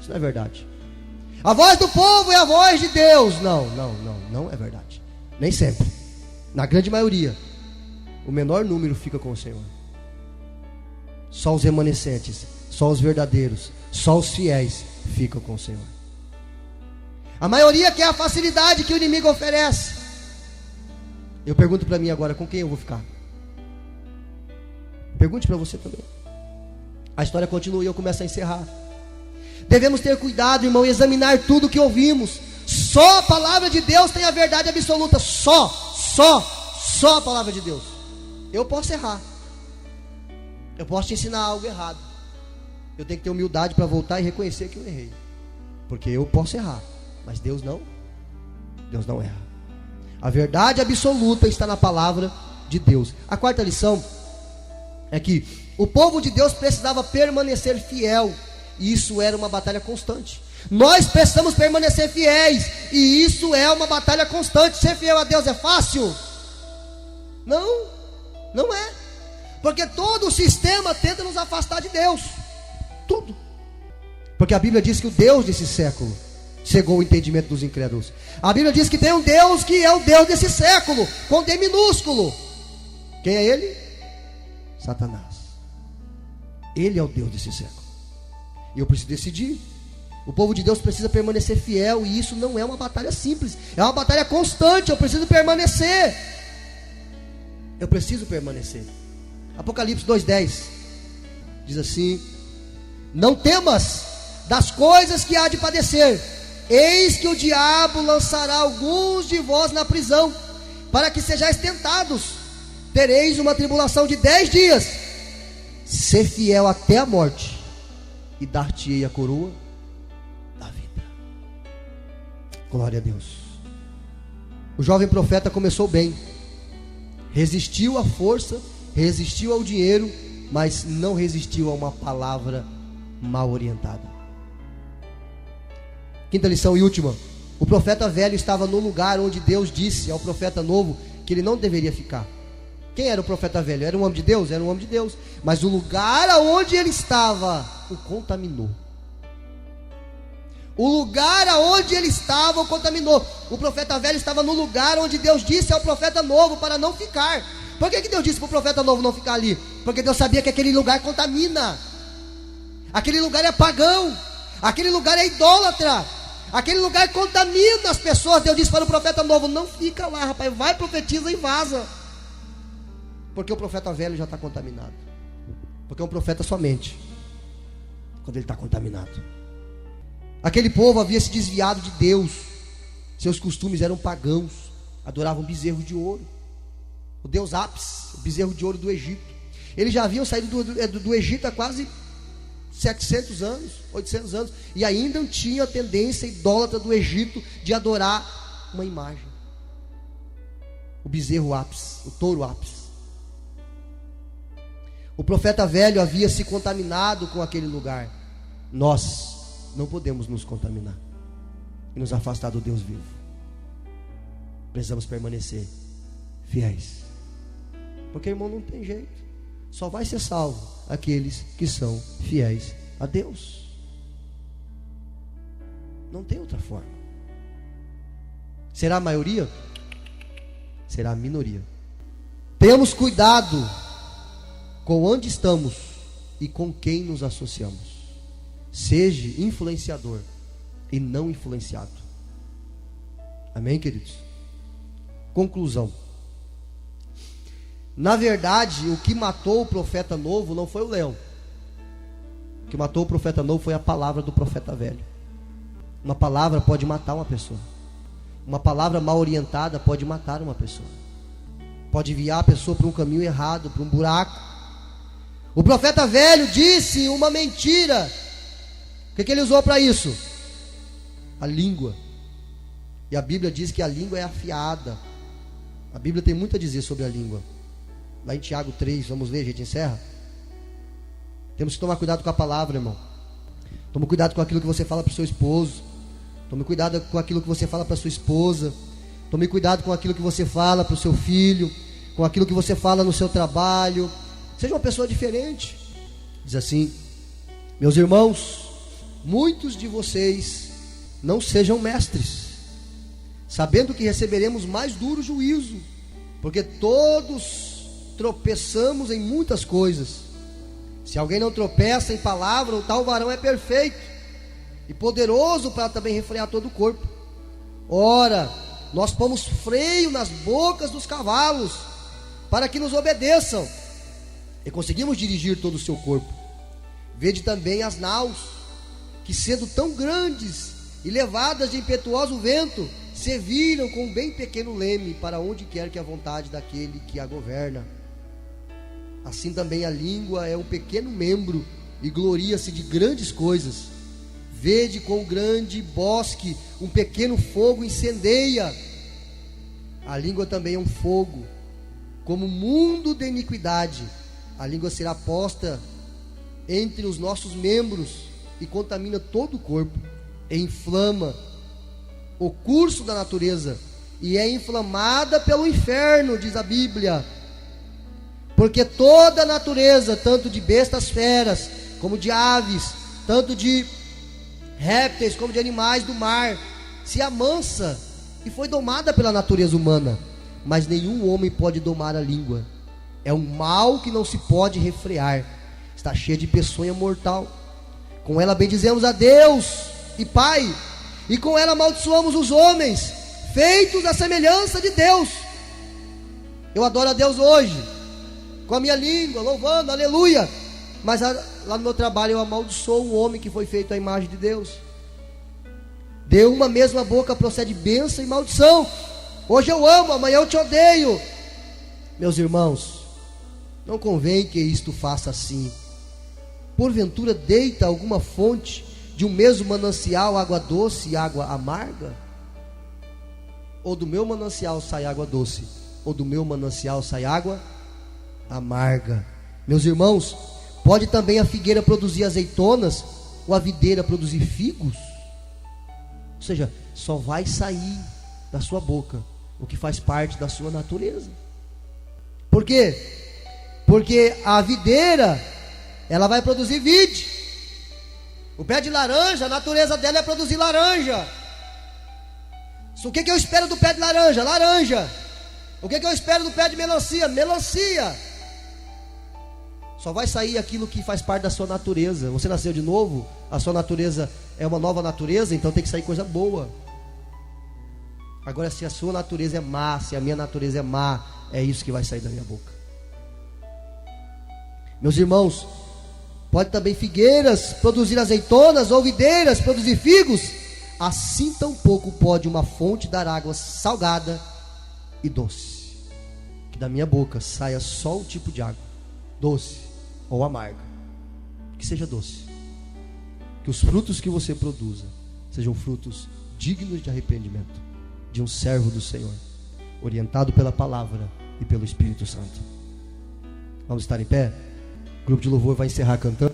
Isso não é verdade. A voz do povo é a voz de Deus. Não é verdade. Nem sempre. Na grande maioria, o menor número fica com o Senhor. Só os remanescentes, só os verdadeiros, só os fiéis ficam com o Senhor. A maioria quer a facilidade que o inimigo oferece. Eu pergunto para mim agora: com quem eu vou ficar? Pergunte para você também. A história continua e eu começo a encerrar. Devemos ter cuidado, irmão, e examinar tudo o que ouvimos. Só a palavra de Deus tem a verdade absoluta. Só a palavra de Deus. Eu posso errar. Eu posso te ensinar algo errado. Eu tenho que ter humildade para voltar e reconhecer que eu errei. Porque eu posso errar, mas Deus não erra. A verdade absoluta está na palavra de Deus. A quarta lição é que o povo de Deus precisava permanecer fiel, e isso era uma batalha constante. Nós precisamos permanecer fiéis, e isso é uma batalha constante. Ser fiel a Deus é fácil? Não é. Porque todo o sistema tenta nos afastar de Deus. Tudo. Porque a Bíblia diz que o Deus desse século cegou o entendimento dos incrédulos. A Bíblia diz que tem um Deus que é o Deus desse século, com D minúsculo. Quem é ele? Satanás. Ele é o Deus desse século. E eu preciso decidir. O povo de Deus precisa permanecer fiel, e isso não é uma batalha simples, é uma batalha constante. Eu preciso permanecer. Apocalipse 2:10 diz assim: não temas das coisas que há de padecer. Eis que o diabo lançará alguns de vós na prisão, para que sejais tentados. Tereis uma tribulação de 10 dias. Ser fiel até a morte, e dar-te-ei a coroa da vida. Glória a Deus. O jovem profeta começou bem. Resistiu à força, resistiu ao dinheiro, mas não resistiu a uma palavra mal orientada. Quinta lição e última: o profeta velho estava no lugar onde Deus disse ao profeta novo que ele não deveria ficar. Quem era o profeta velho? Era um homem de Deus? Era um homem de Deus. Mas o lugar aonde ele estava o contaminou. O lugar aonde ele estava o contaminou. O profeta velho estava no lugar onde Deus disse ao profeta novo para não ficar. Por que Deus disse para o profeta novo não ficar ali? Porque Deus sabia que aquele lugar contamina. Aquele lugar é pagão. Aquele lugar é idólatra. Aquele lugar contamina as pessoas. Deus disse para o profeta novo: não fica lá, rapaz, vai, profetiza e vaza. Porque o profeta velho já está contaminado. Porque um profeta somente quando ele está contaminado. Aquele povo havia se desviado de Deus. Seus costumes eram pagãos. Adoravam bezerro de ouro, o deus Apis, o bezerro de ouro do Egito. Eles já haviam saído do Egito há quase 700 anos, 800 anos, e ainda tinham a tendência idólatra do Egito de adorar uma imagem, o bezerro Apis, o touro Apis. O profeta velho havia se contaminado com aquele lugar. Nós não podemos nos contaminar e nos afastar do Deus vivo. Precisamos permanecer fiéis, porque, irmão, não tem jeito. Só vai ser salvo aqueles que são fiéis a Deus. Não tem outra forma. Será a maioria? Será a minoria. Tenhamos cuidado com onde estamos e com quem nos associamos. Seja influenciador e não influenciado. Amém, queridos? Conclusão. Na verdade, o que matou o profeta novo não foi o leão. O que matou o profeta novo foi a palavra do profeta velho. Uma palavra pode matar uma pessoa. Uma palavra mal orientada pode matar uma pessoa. Pode enviar a pessoa para um caminho errado, para um buraco. O profeta velho disse uma mentira. O que ele usou para isso? A língua. E a Bíblia diz que a língua é afiada. A Bíblia tem muito a dizer sobre a língua. Lá em Tiago 3, vamos ler, a gente encerra. Temos que tomar cuidado com a palavra, irmão. Tome cuidado com aquilo que você fala para o seu esposo. Tome cuidado com aquilo que você fala para a sua esposa. Tome cuidado com aquilo que você fala para o seu filho, com aquilo que você fala no seu trabalho. Seja uma pessoa diferente. Diz assim: meus irmãos, muitos de vocês não sejam mestres, sabendo que receberemos mais duro juízo, porque todos tropeçamos em muitas coisas. Se alguém não tropeça em palavra, o tal varão é perfeito e poderoso para também refrear todo o corpo. Ora, nós pomos freio nas bocas dos cavalos, para que nos obedeçam, e conseguimos dirigir todo o seu corpo. Vede também as naus, que sendo tão grandes e levadas de impetuoso vento, se viram com um bem pequeno leme para onde quer que a vontade daquele que a governa. Assim também a língua é um pequeno membro e gloria-se de grandes coisas. Vede com grande bosque um pequeno fogo incendeia. A língua também é um fogo, como mundo de iniquidade. A língua será posta entre os nossos membros e contamina todo o corpo, e inflama o curso da natureza, e é inflamada pelo inferno, diz a Bíblia. Porque toda a natureza, tanto de bestas feras, como de aves, tanto de répteis, como de animais do mar, se amansa e foi domada pela natureza humana. Mas nenhum homem pode domar a língua. É um mal que não se pode refrear. Está cheia de peçonha mortal. Com ela bendizemos a Deus e Pai, e com ela amaldiçoamos os homens, feitos à semelhança de Deus. Eu adoro a Deus hoje, com a minha língua, louvando, aleluia. Mas lá no meu trabalho eu amaldiçoo um homem que foi feito à imagem de Deus. De uma mesma boca procede bênção e maldição. Hoje eu amo, amanhã eu te odeio. Meus irmãos, não convém que isto faça assim. Porventura deita alguma fonte de um mesmo manancial água doce e água amarga? Ou do meu manancial sai água doce, ou do meu manancial sai água amarga? Meus irmãos, pode também a figueira produzir azeitonas, ou a videira produzir figos? Ou seja, só vai sair da sua boca o que faz parte da sua natureza. Por quê? Porque a videira, ela vai produzir vide. O pé de laranja, a natureza dela é produzir laranja. O que eu espero do pé de laranja? Laranja. O que eu espero do pé de melancia? Melancia. Só vai sair aquilo que faz parte da sua natureza. Você nasceu de novo, a sua natureza é uma nova natureza, então tem que sair coisa boa. Agora, se a sua natureza é má, se a minha natureza é má, é isso que vai sair da minha boca. Meus irmãos, pode também figueiras produzir azeitonas, ou videiras produzir figos. Assim tampouco pode uma fonte dar água salgada e doce. Que da minha boca saia só um tipo de água, doce ou amarga. Que seja doce. Que os frutos que você produza sejam frutos dignos de arrependimento, de um servo do Senhor, orientado pela palavra e pelo Espírito Santo. Vamos estar em pé? O grupo de louvor vai encerrar cantando.